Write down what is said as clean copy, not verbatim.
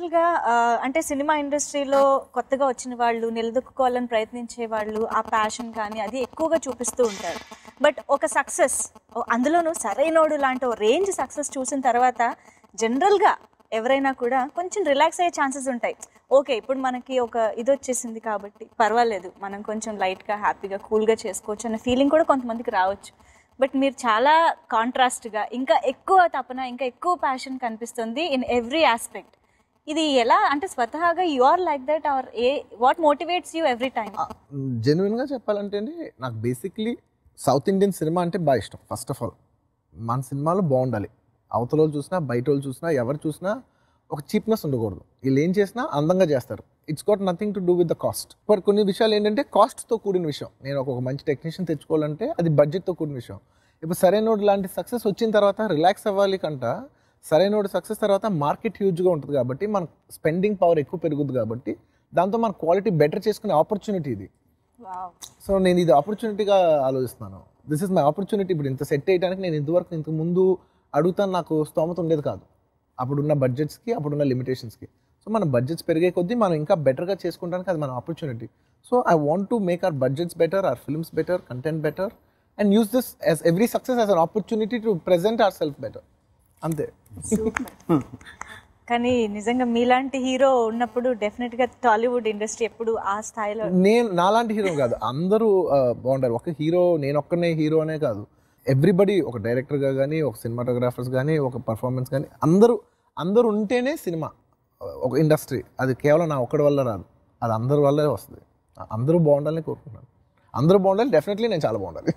యాక్చువల్గా అంటే సినిమా ఇండస్ట్రీలో కొత్తగా వచ్చిన వాళ్ళు నిలదొక్కుకోవాలని ప్రయత్నించే వాళ్ళు ఆ ప్యాషన్ కానీ అది ఎక్కువగా చూపిస్తూ ఉంటారు. బట్ ఒక సక్సెస్ అందులోనూ సరైనోడు లాంటి రేంజ్ సక్సెస్ చూసిన తర్వాత జనరల్గా ఎవరైనా కూడా కొంచెం రిలాక్స్ అయ్యే ఛాన్సెస్ ఉంటాయి. ఓకే, ఇప్పుడు మనకి ఒక ఇది వచ్చేసింది కాబట్టి పర్వాలేదు, మనం కొంచెం లైట్గా హ్యాపీగా కూల్గా చేసుకోవచ్చు అన్న ఫీలింగ్ కూడా కొంతమందికి రావచ్చు. బట్ మీరు చాలా కాంట్రాస్ట్గా ఇంకా ఎక్కువ తపన ఇంకా ఎక్కువ ప్యాషన్ కనిపిస్తుంది ఇన్ ఎవ్రీ ఆస్పెక్ట్. ఇది ఎలా అంటే స్వతహాగా you are like that or what motivates you every time? జెన్యున్గా చెప్పాలంటే అండి, నాకు బేసిక్లీ సౌత్ ఇండియన్ సినిమా అంటే బాగా ఇష్టం. ఫస్ట్ ఆఫ్ ఆల్ మన సినిమాలు బాగుండాలి. అవతల వాళ్ళు చూసినా బయట వాళ్ళు చూసినా ఎవరు చూసినా ఒక చీప్నెస్ ఉండకూడదు. వీళ్ళు ఏం చేసినా అందంగా చేస్తారు. It's got nothing to do with the cost. But కొన్ని విషయాలు ఏంటంటే కాస్ట్తో కూడిన విషయం. నేను ఒక మంచి టెక్నీషియన్ తెచ్చుకోవాలంటే అది బడ్జెట్తో కూడిన విషయం. ఇప్పుడు సరైనోడు లాంటి సక్సెస్ వచ్చిన తర్వాత రిలాక్స్ అవ్వాలి కంట, సరైనోడు సక్సెస్ తర్వాత మార్కెట్ హ్యూజ్గా ఉంటుంది కాబట్టి మన స్పెండింగ్ పవర్ ఎక్కువ పెరుగుతుంది కాబట్టి దాంతో మన క్వాలిటీ బెటర్ చేసుకునే ఆపర్చునిటీ ఇది. సో నేను ఇది ఆపర్చునిటీగా ఆలోచిస్తున్నాను. This is my opportunity. ఇప్పుడు ఇంత సెట్ చేయడానికి నేను ఇంతకు ముందు అడుగుతాను, నాకు స్తోమత ఉండేది కాదు అప్పుడున్న బడ్జెట్స్కి, అప్పుడున్న లిమిటేషన్స్కి. సో మన బడ్జెట్స్ పెరిగే కొద్దీ మనం ఇంకా బెటర్గా చేసుకుంటానికి అది మన opportunity. So I want to make our budgets better, hour films better, content better and use this as every success as an opportunity to present our self better. అంతే. కానీ నిజంగా మీలాంటి హీరో ఉన్నప్పుడు డెఫినెట్గా టాలీవుడ్ ఇండస్ట్రీ ఎప్పుడు ఆ స్థాయిలో. నేను నాలాంటి హీరో కాదు, అందరూ బాగుంటారు. ఒక హీరో నేను ఒక్కనే హీరో అనే కాదు, ఎవ్రీబడి, ఒక డైరెక్టర్గా కానీ, ఒక సినిమాటోగ్రాఫర్స్ కానీ, ఒక పర్ఫార్మెన్స్ కానీ, అందరూ ఉంటేనే సినిమా ఒక ఇండస్ట్రీ. అది కేవలం నా ఒక్కడి వల్ల రాదు, అది అందరి వల్లే వస్తుంది. అందరూ బాగుండాలని కోరుకుంటున్నాను. అందరూ బాగుండాలి, డెఫినెట్లీ నేను చాలా బాగుండాలి.